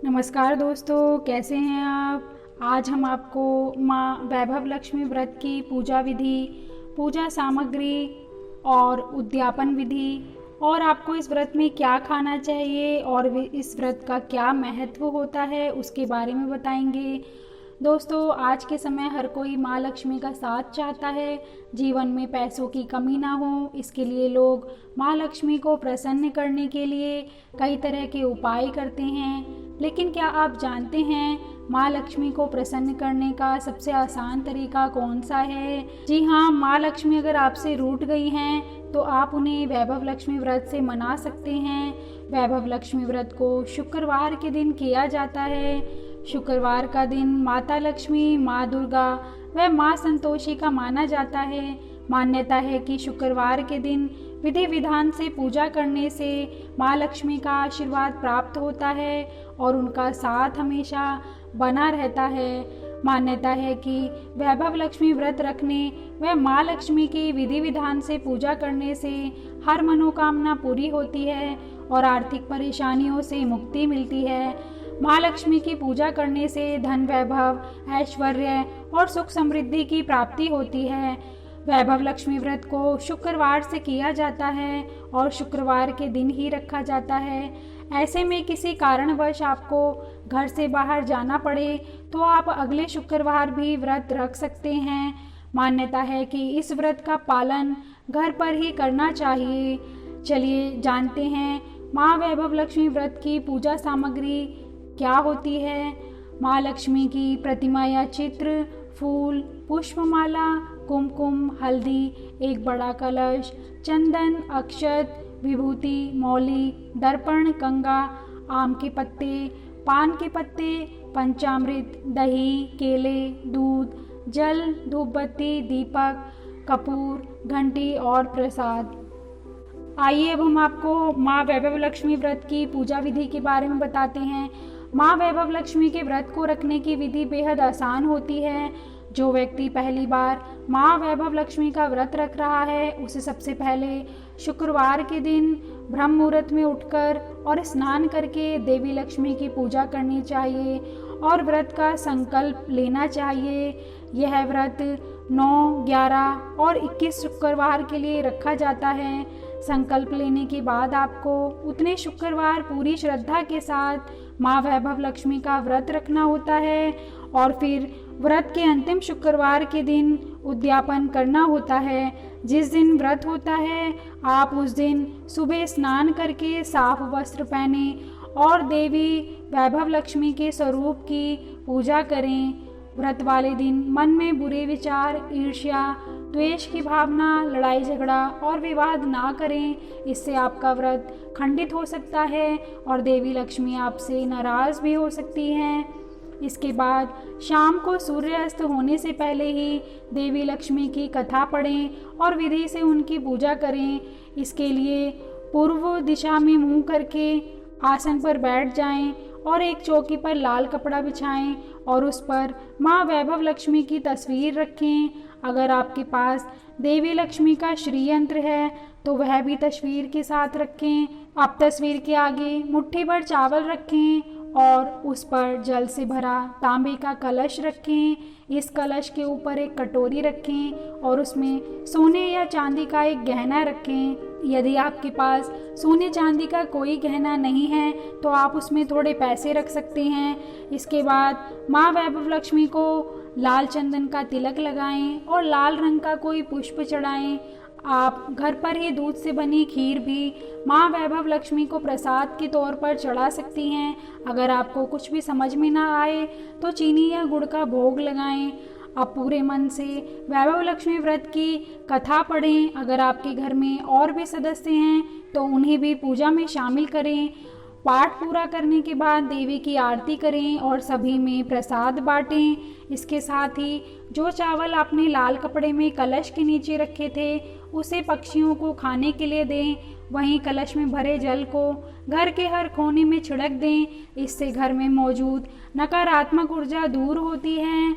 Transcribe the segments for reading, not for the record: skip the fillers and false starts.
नमस्कार दोस्तों, कैसे हैं आप। आज हम आपको माँ वैभव लक्ष्मी व्रत की पूजा विधि, पूजा सामग्री और उद्यापन विधि और आपको इस व्रत में क्या खाना चाहिए और इस व्रत का क्या महत्व होता है उसके बारे में बताएंगे। दोस्तों, आज के समय हर कोई माँ लक्ष्मी का साथ चाहता है, जीवन में पैसों की कमी ना हो, इसके लिए लोग माँ लक्ष्मी को प्रसन्न करने के लिए कई तरह के उपाय करते हैं। लेकिन क्या आप जानते हैं माँ लक्ष्मी को प्रसन्न करने का सबसे आसान तरीका कौन सा है? जी हाँ, माँ लक्ष्मी अगर आपसे रूठ गई हैं तो आप उन्हें वैभव लक्ष्मी व्रत से मना सकते हैं। वैभव लक्ष्मी व्रत को शुक्रवार के दिन किया जाता है। शुक्रवार का दिन माता लक्ष्मी, माँ दुर्गा व माँ संतोषी का माना जाता है। मान्यता है कि शुक्रवार के दिन विधि विधान से पूजा करने से माँ लक्ष्मी का आशीर्वाद प्राप्त होता है और उनका साथ हमेशा बना रहता है। मान्यता है कि वैभव लक्ष्मी व्रत रखने व माँ लक्ष्मी की विधि विधान से पूजा करने से हर मनोकामना पूरी होती है और आर्थिक परेशानियों से मुक्ति मिलती है। माँ लक्ष्मी की पूजा करने से धन वैभव, ऐश्वर्य और सुख समृद्धि की प्राप्ति होती है। वैभव लक्ष्मी व्रत को शुक्रवार से किया जाता है और शुक्रवार के दिन ही रखा जाता है। ऐसे में किसी कारणवश आपको घर से बाहर जाना पड़े तो आप अगले शुक्रवार भी व्रत रख सकते हैं। मान्यता है कि इस व्रत का पालन घर पर ही करना चाहिए। चलिए जानते हैं माँ वैभव लक्ष्मी व्रत की पूजा सामग्री क्या होती है। माँ लक्ष्मी की प्रतिमा या चित्र, फूल, पुष्पमाला, कुमकुम, हल्दी, एक बड़ा कलश, चंदन, अक्षत, विभूति, मौली, दर्पण, कंगा, आम के पत्ते, पान के पत्ते, पंचामृत, दही, केले, दूध, जल, धूपबत्ती, दीपक, कपूर, घंटी और प्रसाद। आइए अब हम आपको माँ वैभव लक्ष्मी व्रत की पूजा विधि के बारे में बताते हैं। माँ वैभव लक्ष्मी के व्रत को रखने की विधि बेहद आसान होती है। जो व्यक्ति पहली बार माँ वैभव लक्ष्मी का व्रत रख रहा है उसे सबसे पहले शुक्रवार के दिन ब्रह्म मुहूर्त में उठकर और स्नान करके देवी लक्ष्मी की पूजा करनी चाहिए और व्रत का संकल्प लेना चाहिए। यह व्रत 9, 11 और 21 शुक्रवार के लिए रखा जाता है। संकल्प लेने के बाद आपको उतने शुक्रवार पूरी श्रद्धा के साथ माँ वैभव लक्ष्मी का व्रत रखना होता है और फिर व्रत के अंतिम शुक्रवार के दिन उद्यापन करना होता है। जिस दिन व्रत होता है आप उस दिन सुबह स्नान करके साफ वस्त्र पहने और देवी वैभव लक्ष्मी के स्वरूप की पूजा करें। व्रत वाले दिन मन में बुरे विचार, ईर्ष्या, द्वेष की भावना, लड़ाई झगड़ा और विवाद ना करें। इससे आपका व्रत खंडित हो सकता है और देवी लक्ष्मी आपसे नाराज भी हो सकती हैं। इसके बाद शाम को सूर्यास्त होने से पहले ही देवी लक्ष्मी की कथा पढ़ें और विधि से उनकी पूजा करें। इसके लिए पूर्व दिशा में मुंह करके आसन पर बैठ जाएं और एक चौकी पर लाल कपड़ा बिछाएं और उस पर माँ वैभव लक्ष्मी की तस्वीर रखें। अगर आपके पास देवी लक्ष्मी का श्री यंत्र है तो वह भी तस्वीर के साथ रखें। आप तस्वीर के आगे मुट्ठी भर चावल रखें और उस पर जल से भरा तांबे का कलश रखें। इस कलश के ऊपर एक कटोरी रखें और उसमें सोने या चांदी का एक गहना रखें। यदि आपके पास सोने चांदी का कोई गहना नहीं है तो आप उसमें थोड़े पैसे रख सकते हैं। इसके बाद माँ वैभव लक्ष्मी को लाल चंदन का तिलक लगाएं और लाल रंग का कोई पुष्प चढ़ाएं। आप घर पर ही दूध से बनी खीर भी माँ वैभव लक्ष्मी को प्रसाद के तौर पर चढ़ा सकती हैं। अगर आपको कुछ भी समझ में ना आए तो चीनी या गुड़ का भोग लगाएं। आप पूरे मन से वैभव लक्ष्मी व्रत की कथा पढ़ें। अगर आपके घर में और भी सदस्य हैं तो उन्हें भी पूजा में शामिल करें। पाठ पूरा करने के बाद देवी की आरती करें और सभी में प्रसाद बांटें। इसके साथ ही जो चावल आपने लाल कपड़े में कलश के नीचे रखे थे उसे पक्षियों को खाने के लिए दें। वहीं कलश में भरे जल को घर के हर कोने में छिड़क दें। इससे घर में मौजूद नकारात्मक ऊर्जा दूर होती है।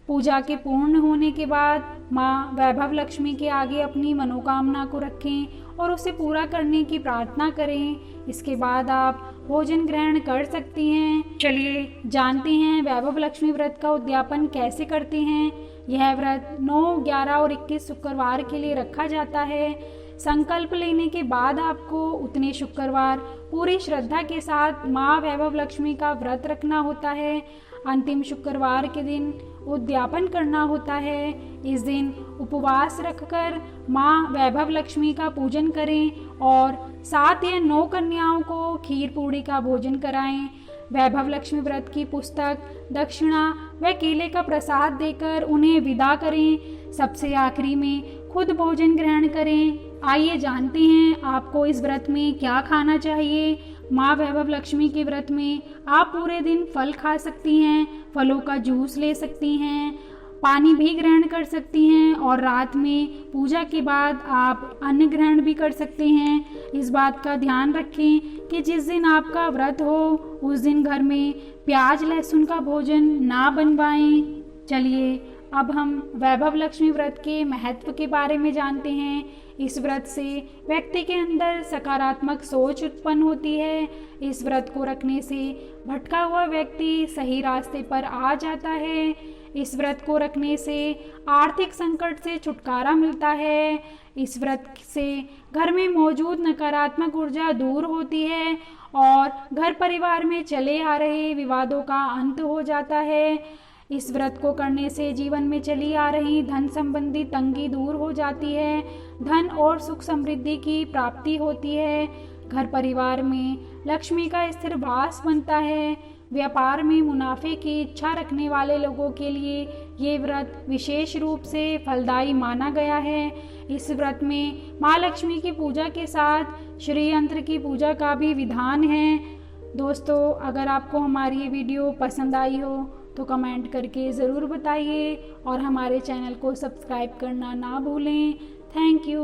पूजा के पूर्ण होने के बाद माँ वैभव लक्ष्मी के आगे अपनी मनोकामना को रखें और उसे पूरा करने की प्रार्थना करें। इसके बाद आप भोजन ग्रहण कर सकती हैं। चलिए जानते हैं वैभव लक्ष्मी व्रत का उद्यापन कैसे करते हैं। यह व्रत 9, 11 और 21 शुक्रवार के लिए रखा जाता है। संकल्प लेने के बाद आपको उतने शुक्रवार पूरी श्रद्धा के साथ माँ वैभव लक्ष्मी का व्रत रखना होता है। अंतिम शुक्रवार के दिन उद्यापन करना होता है। इस दिन उपवास रखकर माँ वैभव लक्ष्मी का पूजन करें और 7 या 9 कन्याओं को खीर पूड़ी का भोजन कराएं। वैभव लक्ष्मी व्रत की पुस्तक, दक्षिणा व केले का प्रसाद देकर उन्हें विदा करें। सबसे आखिरी में खुद भोजन ग्रहण करें। आइए जानते हैं आपको इस व्रत में क्या खाना चाहिए। माँ वैभव लक्ष्मी के व्रत में आप पूरे दिन फल खा सकती हैं, फलों का जूस ले सकती हैं, पानी भी ग्रहण कर सकती हैं और रात में पूजा के बाद आप अन्न ग्रहण भी कर सकते हैं। इस बात का ध्यान रखें कि जिस दिन आपका व्रत हो उस दिन घर में प्याज लहसुन का भोजन ना बनवाएं। चलिए अब हम वैभव लक्ष्मी व्रत के महत्व के बारे में जानते हैं। इस व्रत से व्यक्ति के अंदर सकारात्मक सोच उत्पन्न होती है। इस व्रत को रखने से भटका हुआ व्यक्ति सही रास्ते पर आ जाता है। इस व्रत को रखने से आर्थिक संकट से छुटकारा मिलता है। इस व्रत से घर में मौजूद नकारात्मक ऊर्जा दूर होती है और घर परिवार में चले आ रहे विवादों का अंत हो जाता है। इस व्रत को करने से जीवन में चली आ रही धन संबंधी तंगी दूर हो जाती है। धन और सुख समृद्धि की प्राप्ति होती है। घर परिवार में लक्ष्मी का स्थिर वास बनता है। व्यापार में मुनाफे की इच्छा रखने वाले लोगों के लिए ये व्रत विशेष रूप से फलदायी माना गया है। इस व्रत में माँ लक्ष्मी की पूजा के साथ श्री यंत्र की पूजा का भी विधान है। दोस्तों, अगर आपको हमारी ये वीडियो पसंद आई हो तो कमेंट करके ज़रूर बताइए और हमारे चैनल को सब्सक्राइब करना ना भूलें। Thank you.